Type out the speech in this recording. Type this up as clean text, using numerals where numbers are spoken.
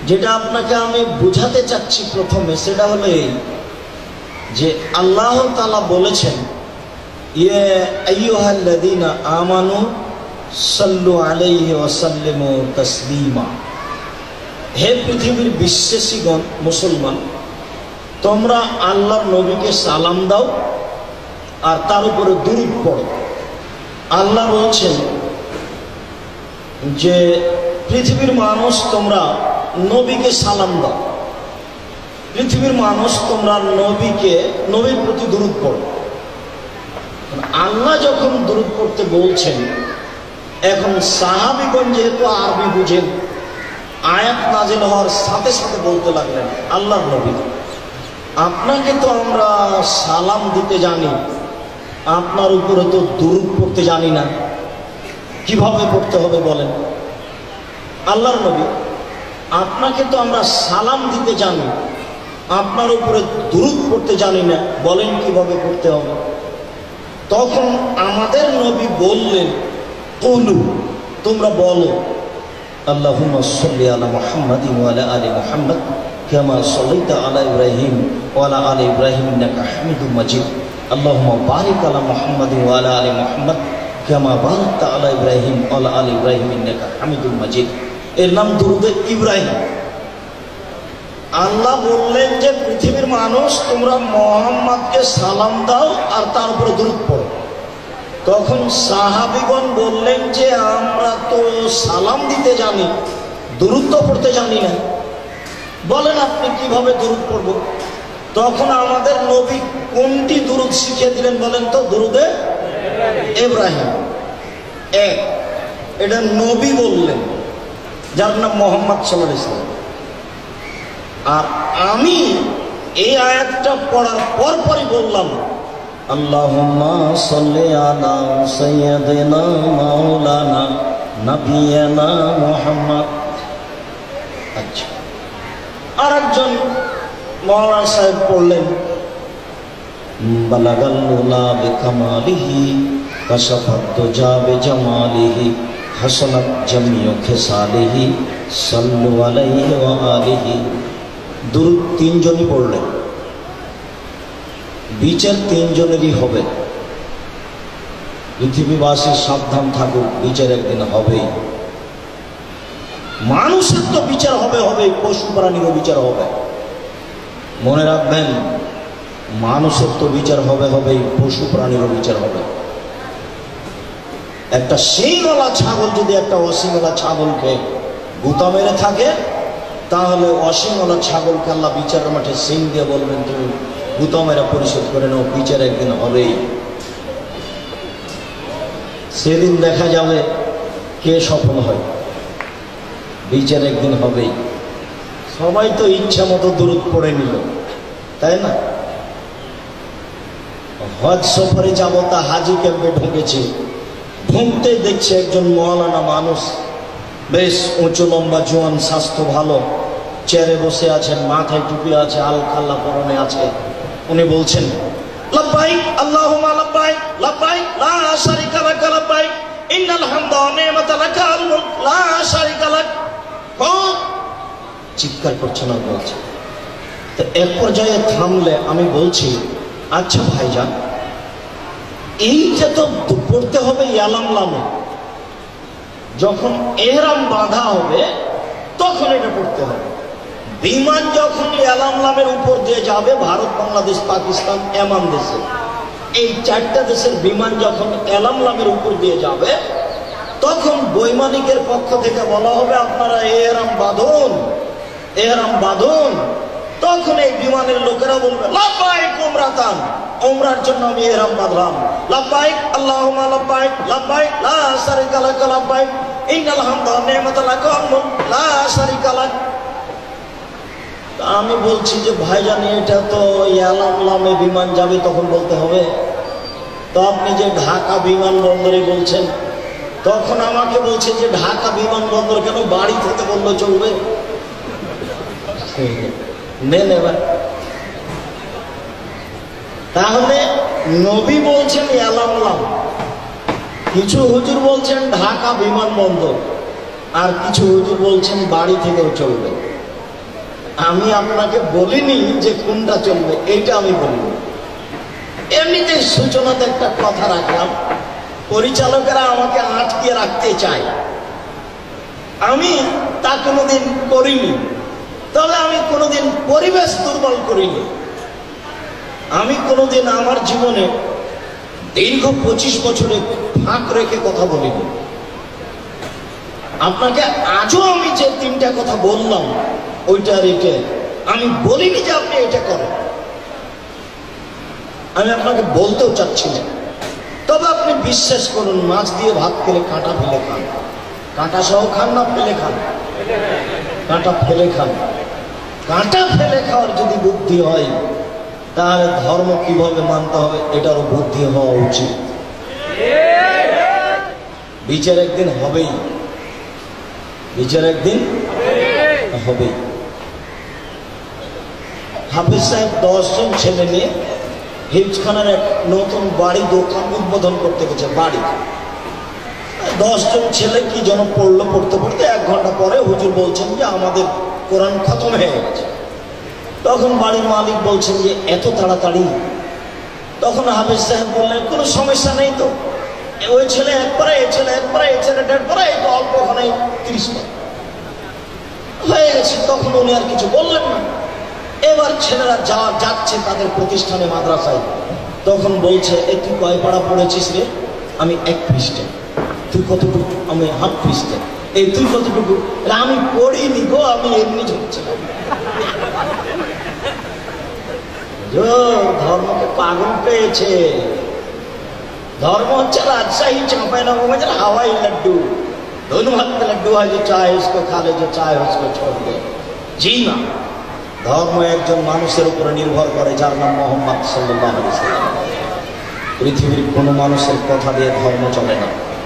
যেটা আপনাকে আমি বুঝাতে চাচ্ছি প্রথমে সেটা হলো এই যে আল্লাহ তাআলা বলেছেন, ইয়া আইয়ুহাল্লাযীনা আমানু সাল্লু আলাইহি ওয়া সাল্লিমু তাসলিমা। হে পৃথিবীর বিশ্বাসীগণ, মুসলমান, তোমরা আল্লাহর নবীকে সালাম দাও আর তার উপরে দুরূদ পড়ো। আল্লাহ বলছেন যে পৃথিবীর মানুষ তোমরা নবীকে সালাম দাও, পৃথিবীর মানুষ তোমরা নবীর প্রতি দুরূদ পড়ো। আল্লাহ যখন দুরূদ পড়তে বলছেন, এখন সাহাবীগণ যেহেতু আরবি বুঝেন, আয়াত নাযিল হওয়ার সাথে সাথে বলতে লাগলেন, আল্লাহর নবী, আপনাকে তো আমরা সালাম দিতে জানি, আপনার উপরে তো দুরূদ পড়তে জানি না, কিভাবে পড়তে হবে বলেন? আল্লাহর নবী, আপনাকে তো আমরা সালাম দিতে জানি, আপনার উপরে দুরূদ পড়তে জানি না, বলেন কিভাবে পড়তে হবে? তখন আমাদের নবী বললেন, কুলু, তোমরা বলো, আল্লাহুম্মা সাল্লি আলা মুহাম্মাদিন ওয়া আলা আলি মুহাম্মাদ কামা সাল্লাইতা আলা ইব্রাহিম ওয়া আলা আলি ইব্রাহিম ইন্নাকা হামিদুম মাজিদ। আল্লাহুম্মা বারিক আলা মুহাম্মাদিন ওয়া আলা আলি মুহাম্মাদ কামা বারাকতা আলা ইব্রাহিম ওয়া আলা আলি ইব্রাহিম ইন্নাকা হামিদুম মাজিদ। এর নাম দুরূদে ইব্রাহিম। আল্লাহ বললেন যে পৃথিবীর মানুষ তোমরা মুহাম্মদকে সালাম দাও আর তার উপরে দুরূদ পড়ো। তখন সাহাবীগণ বললেন যে আমরা তো সালাম দিতে জানি, দুরূদ তো পড়তে জানি না, বলেন আপনি কিভাবে দুরূদ পড়ব? তখন আমাদের নবী কোনটি দুরূদ শিখিয়ে দিলেন বলেন তো? দুরূদে ইব্রাহিম এক, এটা নবী বললেন, যার নাম মুহাম্মদ সাল্লাল্লাহু আলাইহি ওয়াসাল্লাম। আর আমি এই আয়াতটা পড়ার পরপরই বললাম, আল্লাহুম্মা সাল্লি আলা সাইয়্যিদিনা মাওলানা নাবিয়ানা মুহাম্মদ। আচ্ছা, আরেকজন মাওলানা সাহেব পড়লেন, বালাগাল উলা বিকামালিহি কাশাফাত দুজা বিজামালিহি হাসানাত জামিউ খিসালিহি সাল্লু আলাইহি ওয়া আলিহি। দুরূদ তিনজনই পড়লেন। বিচার তিনজনেরই হবে। পৃথিবীবাসী সাবধান থাকুক, বিচার একদিন হবেই। মানুষের তো বিচার হবে, পশু প্রাণীরও বিচার হবে। মনে রাখবেন, মানুষের তো বিচার হবে, পশু প্রাণীরও বিচার হবে। একটা শিংওয়ালা ছাগল যদি একটা অশিংওয়ালা ছাগলকে গুতা মেরে থাকে, তাহলে অশিংওয়ালা ছাগলকে আল্লাহ বিচারের মাঠে শিং দিয়ে বলবেন, তুমি গুতা মেরা পরিশোধ করে নাও, বিচার একদিন হবেই। সেদিন দেখা যাবে কে সফল হয়, বিচার একদিন হবেই। সবাই তো ইচ্ছা মতো দুরূদ পড়ে নিল, তাই না? হজ সফরে যাব, তা হাজি ক্যাম্পে ঢুকেছি, ঢুকতে দেখছে একজন মওলানা মানুষ, বেশ উঁচু লম্বা, জোয়ান, স্বাস্থ্য ভালো, চেয়ারে বসে আছেন, মাথায় টুপি আছে, আল খাল্লা পরনে আছে। উনি বলছেন, লাব্বাইক আল্লাহুম্মা লাব্বাইক, লাব্বাইক লা শারীকা লাক, লাব্বাইক ইন্নাল হামদা ওয়া নি'মাতা লাকা ওয়াল মুলক লা শারীকা লাক। চিৎকার করছেন আর বলছে। তো এক পর্যায়ে থামলে আমি বলছি, আচ্ছা ভাইজান, এইটা তো পড়তে হবে ইয়ালাম লামে, যখন এহরাম বাঁধা হবে তখন এটা পড়তে হবে। বিমান যখন ইয়ালাম লামের উপর দিয়ে যাবে, ভারত, বাংলাদেশ, পাকিস্তান, এমন দেশে, এই চারটা দেশের বিমান যখন ইয়ালাম লামের উপর দিয়ে যাবে, তখন বৈমানিকের পক্ষ থেকে বলা হবে আপনারা এহরাম বাঁধুন, এহরাম বাঁধুন। তখন এই বিমানের লোকেরা বলবে, লাব্বাইক উমরাতান, উমরার জন্য আমি এহরাম বাঁধলাম। লাব্বাইক আল্লাহুম্মা লাব্বাইক, লাব্বাইক লা শারীকা লাক, লাব্বাইক ইন্নাল হামদা ওয়া নি'মাতা লাকা ওয়াল মুলক লা শারীকা লাক। আমি বলছি যে ভাইজান, এটা তো ইয়ালাম লামে বিমান যাবে, তখন বলতে হবে। তো আপনি যে ঢাকা বিমানবন্দরে বলছেন, তখন আমাকে বলছে যে ঢাকা বিমানবন্দর কেন, বাড়ি থেকে বললে চলবে? নেন এবার। তাহলে নবী বলছেন ইয়ালাম লাম, কিছু হুজুর বলছেন ঢাকা বিমানবন্দর, আর কিছু হুজুর বলছেন বাড়ি থেকেও চলবে। আমি আপনাকে বলিনি যে কোনটা চলবে, এইটা আমি বলিনি। এমনিতে সূচনাতে একটা কথা রাখলাম, পরিচালকেরা আমাকে আটকে রাখতে চায়, আমি তা কোনোদিন করিনি। তবে আমি কোনোদিন পরিবেশ দুর্বল করিনি। আমি কোনোদিন আমার জীবনে দীর্ঘ 25 বছরে ফাঁক রেখে কথা বলিনি। আপনাকে আজও আমি যে 3টা কথা বললাম, ওইটা আর এটা আমি বলিনি যে আপনি এটা করেন। আমি আপনাকে বলতেও চাচ্ছি না। তবে আপনি বিশ্বাস করুন, মাছ দিয়ে ভাত খেলে কাঁটা ফেলে খান। কাঁটা সহ খান না ফেলে খান? কাঁটা ফেলে খান। কাঁটা ফেলে খাওয়ার যদি বুদ্ধি হয়, তাহলে ধর্ম কিভাবে মানতে হবে এটারও বুদ্ধি হওয়া উচিত। বিচার একদিন হবেই, বিচার একদিন হবেই। হাফিজ সাহেব 10 জন ছেলে নিয়ে হিফজখানার এক নতুন বাড়ি দোকান উদ্বোধন করতে গেছে। বাড়ি 10 জন ছেলে কি যেন পড়লো, পড়তে পড়তে 1 ঘন্টা পরে হুজুর বলছেন যে আমাদের কোরআন খতম হয়ে গেছে। তখন বাড়ির মালিক বলছেন যে এত তাড়াতাড়ি? তখন হাফিজ সাহেব বললেন কোনো সমস্যা নেই তো, ওই ছেলে 1 পারা, এই ছেলে 1 পারা, এই ছেলে 1.5 পারা, এই তো অল্প ওখানে 30 পারা হয়ে গেছে। তখন উনি আর কিছু বললেন না। এবার ছেলেরা যাচ্ছে তাদের প্রতিষ্ঠানে, মাদ্রাসায়। তখন বলছে তুই কয় পাড়া পড়েছিস রে? আমি 1 পৃষ্ঠা। তুই কতটুকু? আমি হাফ পৃষ্ঠা। এই তুই কতটুকু? আমি পড়িনি গো, আমি এমনি ঝুঁকছিলাম। ধর্মকে পাগল পেয়েছে। धर्म হচ্ছে राजशाही चांपाइनबाबगंज हवाई लड्डू, दोनों हाथ में लड्डू है, जो चाहे उसको खा ले, जो चाहे उसको छोड़ दे। जी ना, धर्म একজন মানুষের উপর নির্ভর করে যার নাম মুহাম্মদ সাল্লাল্লাহু আলাইহি ওয়াসাল্লাম। পৃথিবীর কোনো মানুষের কথা দিয়ে ধর্ম চলে না।